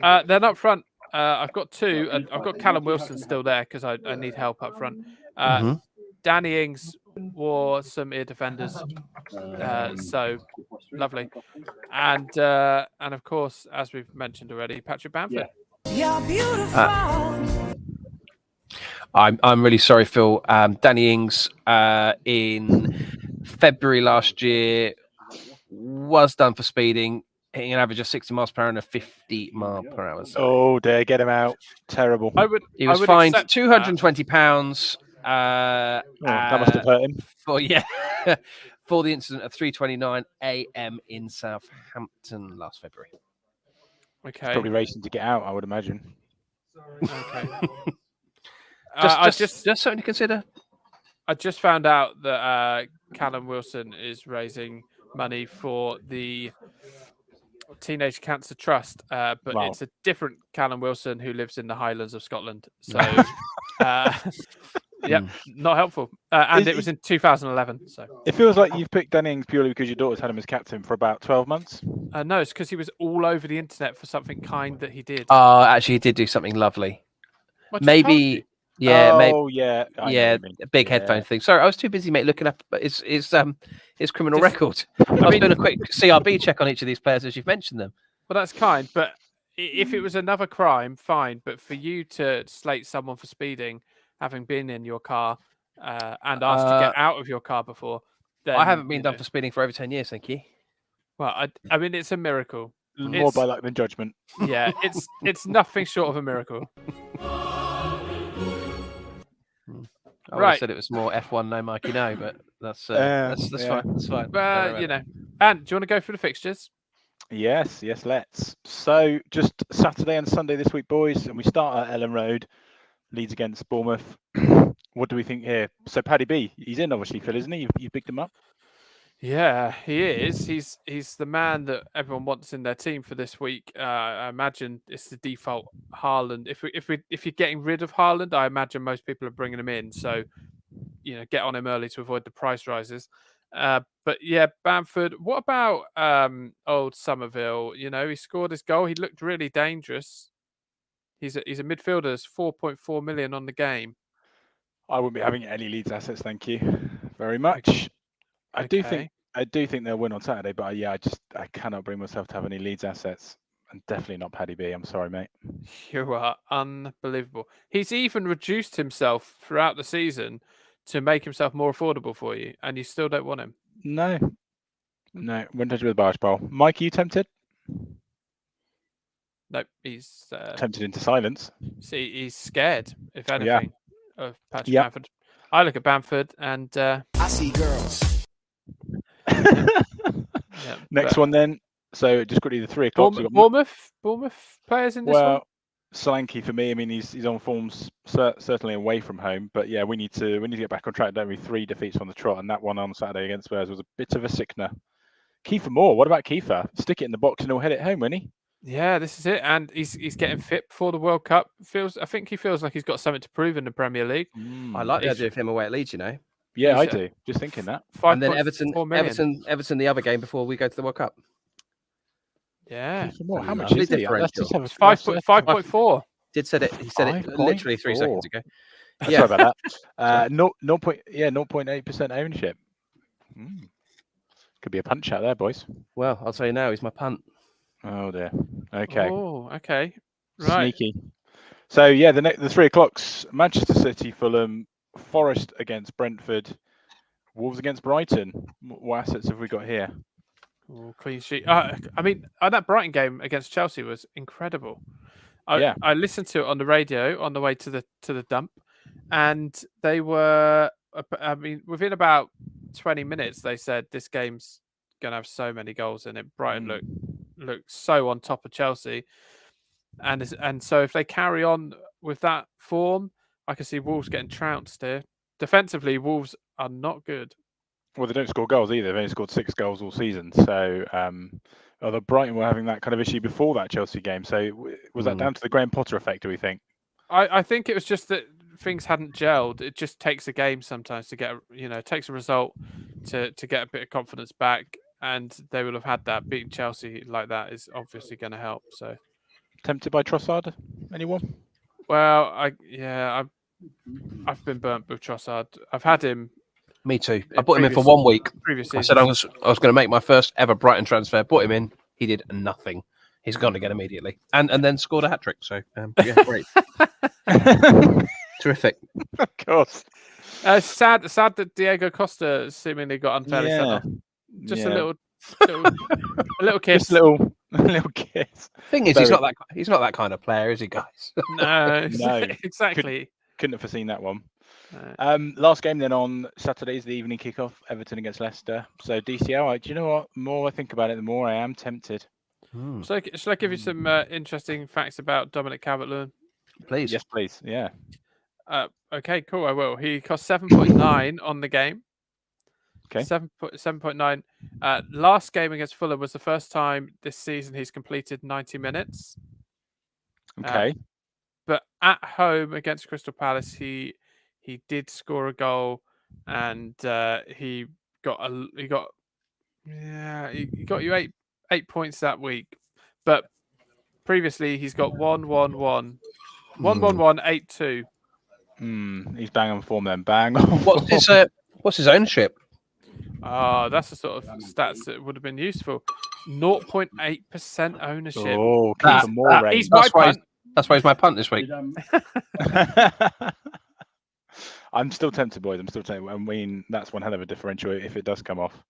Then up front, I've got two, and I've got Callum Wilson still there because I need help up front. Danny Ings wore some ear defenders, so lovely, and of course, as we've mentioned already, Patrick Bamford. You're beautiful. I'm really sorry, Phil. Danny Ings in February last year was done for speeding, hitting an average of 60 miles per hour and a 50 mile per hour. Oh, dear, get him out. Terrible. He was fined £220. That must have hurt him. For the incident at 3:29 a.m. in Southampton last February. Okay. He's probably racing to get out, I would imagine. Okay. just something to consider. I just found out that Callum Wilson is raising money for the Teenage Cancer Trust, but it's a different Callum Wilson who lives in the Highlands of Scotland. So, not helpful. And it was in 2011. So it feels like you've picked Danny Ings purely because your daughter's had him as captain for about 12 months. No, it's because he was all over the internet for something kind that he did. Actually, he did do something lovely. Maybe. Yeah, a big headphone thing. Sorry, I was too busy, mate, looking up his criminal record. I was doing a quick CRB check on each of these players as you've mentioned them. Well, that's kind, but if it was another crime, fine. But for you to slate someone for speeding, having been in your car and asked to get out of your car before, then I haven't been done for speeding for over 10 years, thank you. Well, I mean, it's a miracle. More by luck than judgment. Yeah, it's nothing short of a miracle. I would have said it was more F1 no Mikey no, but that's fine. That's fine. But and do you want to go through the fixtures? Yes, let's. So just Saturday and Sunday this week, boys, and we start at Ellen Road, Leeds against Bournemouth. What do we think here? So Paddy B, he's in obviously, Phil, isn't he? You picked him up. Yeah, he is. He's the man that everyone wants in their team for this week. I imagine it's the default Haaland. If you're getting rid of Haaland, I imagine most people are bringing him in. So, get on him early to avoid the price rises. But yeah, Bamford. What about old Somerville? He scored his goal. He looked really dangerous. He's a midfielder. There's 4.4 million on the game. I wouldn't be having any Leeds assets, thank you very much. I do think they'll win on Saturday, but I cannot bring myself to have any Leeds assets, and definitely not Paddy B. I'm sorry, mate. You are unbelievable. He's even reduced himself throughout the season to make himself more affordable for you, and you still don't want him. No, wouldn't touch with a barge pole. Mike, are you tempted? Nope, he's tempted into silence. See, he's scared, if anything, of Patrick Bamford. I look at Bamford and I see girls. Next one then. So just quickly, the 3 o'clock. Bournemouth players in this one. Well, Solanke for me. I mean, he's on forms certainly away from home, but we need to get back on track. Don't we? 3 defeats on the trot, and that one on Saturday against Spurs was a bit of a sickener. Kiefer Moore. What about Kiefer? Stick it in the box and he'll head it home, won't he? Yeah, this is it, and he's getting fit before the World Cup. I think he feels like he's got something to prove in the Premier League. I like the idea of him away at Leeds. Yeah, I do. Just thinking that. And then Everton the other game before we go to the World Cup. Yeah. How much is he? Let's just have 5.4. He said it literally 3 seconds ago. Sorry about that. 0.8% ownership. Could be a punch out there, boys. Well, I'll tell you now, he's my punt. Oh dear. Okay. Oh, okay. Right. Sneaky. So yeah, the 3 o'clocks: Manchester City, Fulham, Forest against Brentford, Wolves against Brighton. What assets have we got here? Oh, clean sheet. I mean, that Brighton game against Chelsea was incredible. I listened to it on the radio on the way to the dump, and they were. I mean, within about 20 minutes, they said this game's gonna have so many goals in it. Brighton looked so on top of Chelsea, and so if they carry on with that form, I can see Wolves getting trounced here. Defensively, Wolves are not good. Well, they don't score goals either. They've only scored 6 goals all season. So, although Brighton were having that kind of issue before that Chelsea game. So, was that down to the Graham Potter effect, do we think? I think it was just that things hadn't gelled. It just takes a game sometimes to get, it takes a result to get a bit of confidence back. And they will have had that. Beating Chelsea like that is obviously going to help. So, tempted by Trossard? Anyone? Well, I've been burnt with Trossard. I've had him. Me too. I bought him in for 1 week. I said I was going to make my first ever Brighton transfer. Bought him in. He did nothing. He's gone again immediately, and then scored a hat trick. So yeah, great, terrific. Of course. Sad that Diego Costa seemingly got unfairly sent off. Just a little kiss. Just a little kiss. Thing is, he's not that kind of player, is he, guys? No, No, exactly. Couldn't have foreseen that one. Last game then on Saturday is the evening kickoff, Everton against Leicester. So DCL, do you know what? The more I think about it, the more I am tempted. Shall I give you some interesting facts about Dominic Calvert-Lewin? Please. Yes, please. Yeah. Okay, cool. I will. He cost 7.9 on the game. Okay. 7.9. Last game against Fulham was the first time this season he's completed 90 minutes. Okay. But at home against Crystal Palace, he did score a goal, and he got you 8 points that week. But previously he's got 1-1-1, 1-1-1, 8-2. He's bang on form then. Bang on. What's his ownership? That's the sort of stats that would have been useful. 0.8% ownership. Oh, he's my punt. That's why he's my punt this week. I'm still tempted, boys. I'm still tempted. I mean, that's one hell of a differential if it does come off.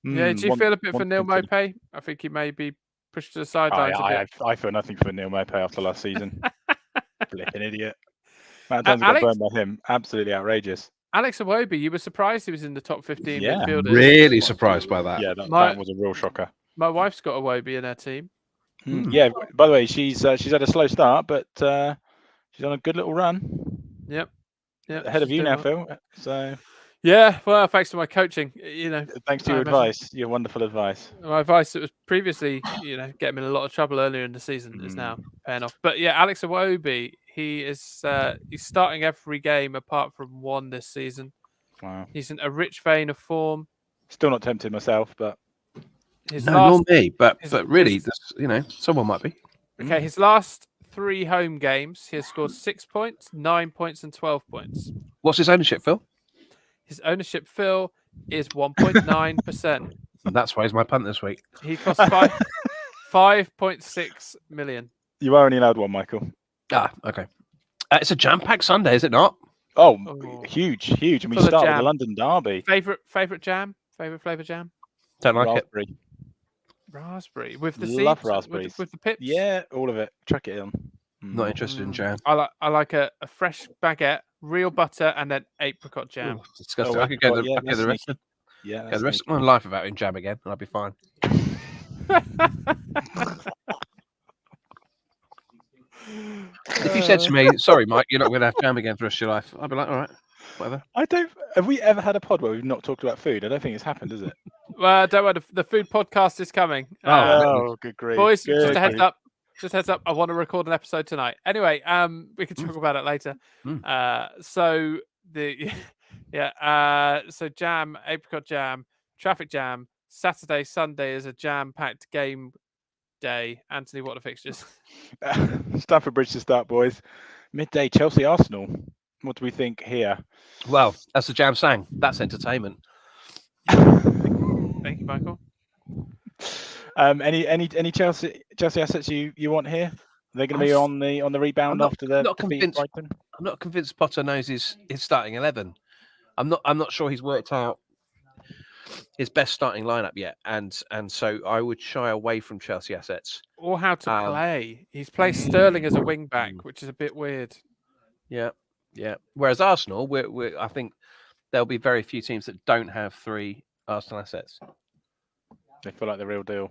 Yeah, do you feel a bit for Neil Maupay? I think he may be pushed to the sidelines a bit. I feel nothing for Neil Maupay after last season. Flipping idiot. Amount of times I got burned by him. Absolutely outrageous. Alex Iwobi, you were surprised he was in the top 15 midfielders. Really surprised by that. Yeah, that was a real shocker. My wife's got Iwobi in her team. Yeah, by the way, she's had a slow start, but she's on a good little run. Yep. Ahead of you now, Phil. So yeah, well, thanks to my coaching, thanks to your advice, your wonderful advice. My advice that was previously, get him in a lot of trouble earlier in the season is now paying off. But yeah, Alex Iwobi, he's starting every game apart from one this season. Wow. He's in a rich vein of form. Still not tempted myself, but nor me. But really, someone might be. Okay, his last 3 home games, he has scored 6 points, 9 points, and 12 points. What's his ownership, Phil? His ownership, Phil, is 1.9%. That's why he's my punt this week. He costs 5.6 million. You are only allowed one, Michael. Okay. It's a jam-packed Sunday, is it not? Oh, huge. And we start with the London derby. Favorite jam? Favorite flavour jam? Don't like raspberry. it. Raspberry with the Love seeds, raspberries with the pips. Yeah, all of it. Chuck it in. Not interested in jam. I like a fresh baguette, real butter, and then apricot jam. Ooh, disgusting. I could go the rest of my life without eating jam again, and I'd be fine. If you said to me, "Sorry, Mike, you're not going to have jam again for the rest of your life," I'd be like, "All right, whatever." Have we ever had a pod where we've not talked about food? I don't think it's happened, has it? Well, don't worry. The food podcast is coming. Good grief, boys! Just a heads up. I want to record an episode tonight. Anyway, we can talk about it later. So jam, apricot jam, traffic jam. Saturday, Sunday is a jam-packed game day. Anthony, what are the fixtures? Stamford Bridge to start, boys. Midday, Chelsea, Arsenal. What do we think here? Well, as the Jam sang, that's entertainment. Thank you, Michael. Any Chelsea assets you want here? They're going to be on the rebound after the defeat at Brighton. I'm not convinced Potter knows his starting 11. I'm not sure he's worked out his best starting lineup yet, and so I would shy away from Chelsea assets. Or how to play. He's placed Sterling as a wing back, which is a bit weird. Yeah. Whereas Arsenal, I think there'll be very few teams that don't have 3 Arsenal assets. They feel like the real deal.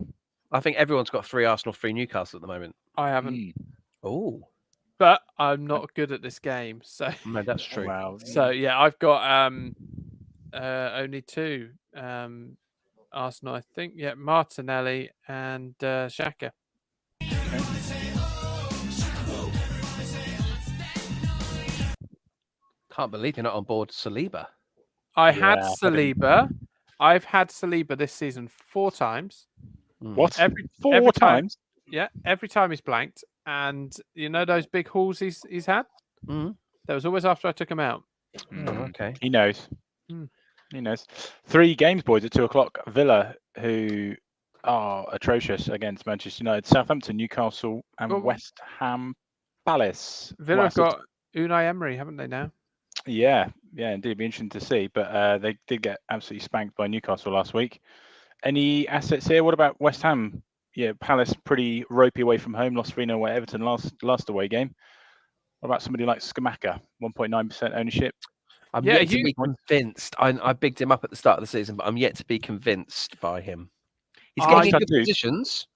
I think everyone's got 3 Arsenal, 3 Newcastle at the moment. I haven't. Oh, but I'm not good at this game, so no, that's true. Wow. So yeah, I've got only 2 Arsenal, I think. Yeah, Martinelli and Xhaka. Can't believe you're not on board Saliba. I had Saliba. I've had Saliba this season 4 times. What? Every 4 times? Yeah, every time he's blanked. And you know those big hauls he's had? Mm-hmm. That was always after I took him out. Okay. He knows. He knows. 3 games, boys, at 2:00. Villa, who are atrocious against Manchester United, Southampton, Newcastle, and West Ham Palace. Villa have got Unai Emery, haven't they now? Yeah, indeed. It'd be interesting to see. But they did get absolutely spanked by Newcastle last week. Any assets here? What about West Ham? Yeah, Palace pretty ropey away from home. Lost 3-0 away Everton last away game. What about somebody like Scamacca? 1.9% ownership. I'm yet to be convinced. I bigged him up at the start of the season, but I'm yet to be convinced by him. He's getting in good positions.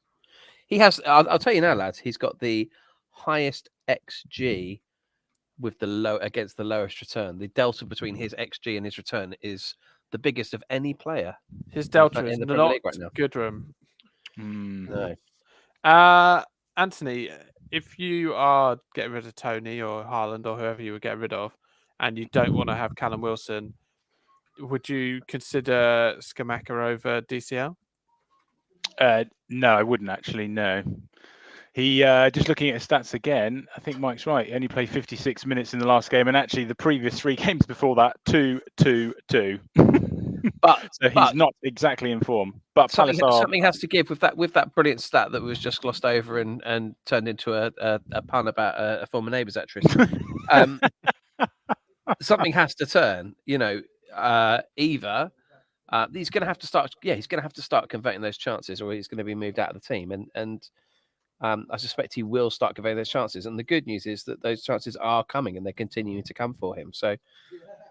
He has. I'll tell you now, lads. He's got the highest XG with against the lowest return. The delta between his XG and his return is the biggest of any player. His delta is not right now. good room. No. Anthony, if you are getting rid of Tony or Haaland or whoever you would get rid of, and you don't want to have Callum Wilson, would you consider Scamacca over DCL? No, I wouldn't actually. No. He just looking at his stats again. I think Mike's right. He only played 56 minutes in the last game, and actually the previous 3 games before that, 2-2-2. So he's not exactly in form. But something has to give with that brilliant stat that was just glossed over and turned into a pun about a former Neighbours actress. Something has to turn. Either he's going to have to start. Yeah, he's going to have to start converting those chances, or he's going to be moved out of the team. And I suspect he will start converting those chances. And the good news is that those chances are coming, and they're continuing to come for him. So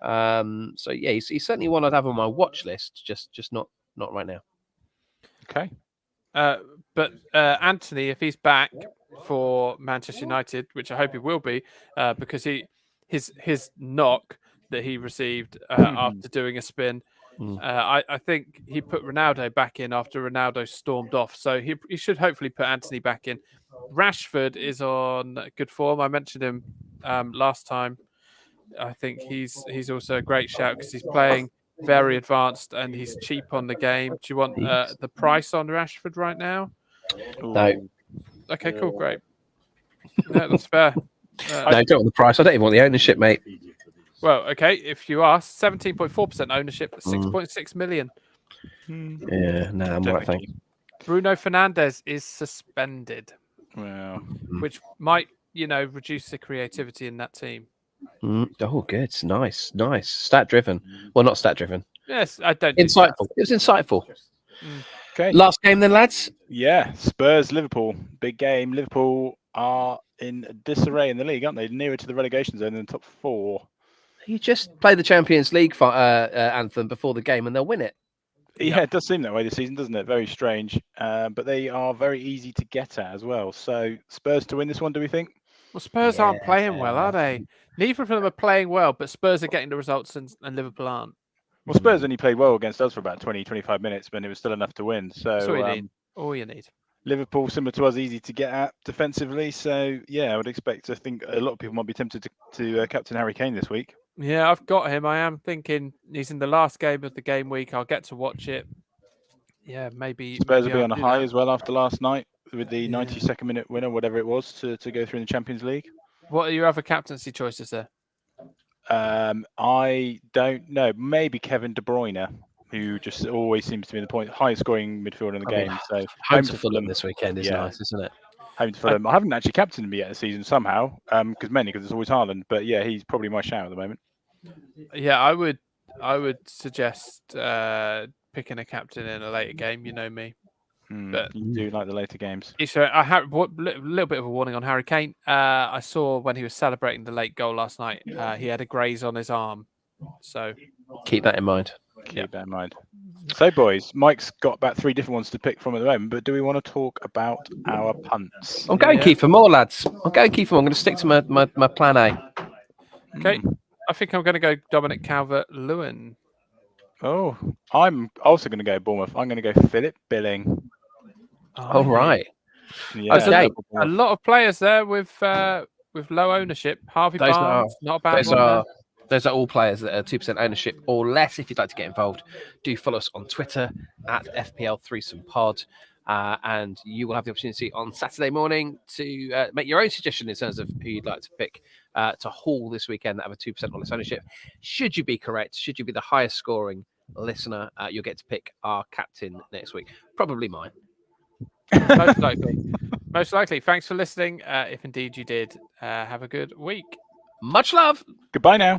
yeah, he's certainly one I'd have on my watch list. Just not right now. Okay. But Anthony, if he's back for Manchester United, which I hope he will be, because his knock that he received after doing a spin, I think he put Ronaldo back in after Ronaldo stormed off. So he should hopefully put Anthony back in. Rashford is on good form. I mentioned him last time. I think he's also a great shout because he's playing very advanced and he's cheap on the game. Do you want the price on Rashford right now? No. Okay, cool, great. No, that's fair. No, I don't want the price. I don't even want the ownership, mate. Well, okay, if you ask, 17.4% ownership, 6.6 million. Yeah, no, I'm right, thanks. Bruno Fernandes is suspended, which might, reduce the creativity in that team. Oh, good, nice. Stat driven. Well, not stat driven. Yes, I don't. Insightful. It was insightful. Okay. Last game then, lads. Yeah, Spurs Liverpool, big game. Liverpool are in disarray in the league, aren't they? Nearer to the relegation zone than the top 4. You just play the Champions League anthem before the game, and they'll win it. Yeah, it does seem that way this season, doesn't it? Very strange. But they are very easy to get at as well. So Spurs to win this one, do we think? Well, Spurs aren't playing well, are they? Neither of them are playing well, but Spurs are getting the results and Liverpool aren't. Well, Spurs only played well against us for about 20, 25 minutes, but it was still enough to win. So that's all you need. All you need. Liverpool, similar to us, easy to get at defensively. So, yeah, I would expect, I think a lot of people might be tempted to captain Harry Kane this week. Yeah, I've got him. I am thinking he's in the last game of the game week. I'll get to watch it. Yeah, maybe. Spurs will be on a high as well after last night with the 92nd minute winner, whatever it was, to go through in the Champions League. What are your other captaincy choices there? I don't know. Maybe Kevin De Bruyne, who just always seems to be the highest scoring midfielder in the game. So home to Fulham this weekend is nice, isn't it? Home to Fulham. I haven't actually captained him yet this season somehow, because it's always Haaland. But yeah, he's probably my shout at the moment. Yeah, I would suggest picking a captain in a later game. You know me. But you do like the later games. So I have a little bit of a warning on Harry Kane. I saw when he was celebrating the late goal last night, he had a graze on his arm. So keep that in mind. Keep that in mind. So, boys, Mike's got about 3 different ones to pick from at the moment, but do we want to talk about our punts? I'm going Keith for more, lads. I'm going Keith for more. I'm going to stick to my plan A. Okay. I think I'm going to go Dominic Calvert-Lewin. Oh, I'm also going to go Bournemouth. I'm going to go Philip Billing. Oh, right. Yeah, okay. A lot of players there with low ownership. Harvey Barnes, not a bad one. Those are all players that are 2% ownership or less. If you'd like to get involved, do follow us on Twitter at FPL3SomePod. And you will have the opportunity on Saturday morning to make your own suggestion in terms of who you'd like to pick to haul this weekend that have a 2% or less ownership. Should you be correct, should you be the highest scoring listener, you'll get to pick our captain next week. Probably mine. Most likely. Most likely. Thanks for listening. If indeed you did, have a good week. Much love. Goodbye now.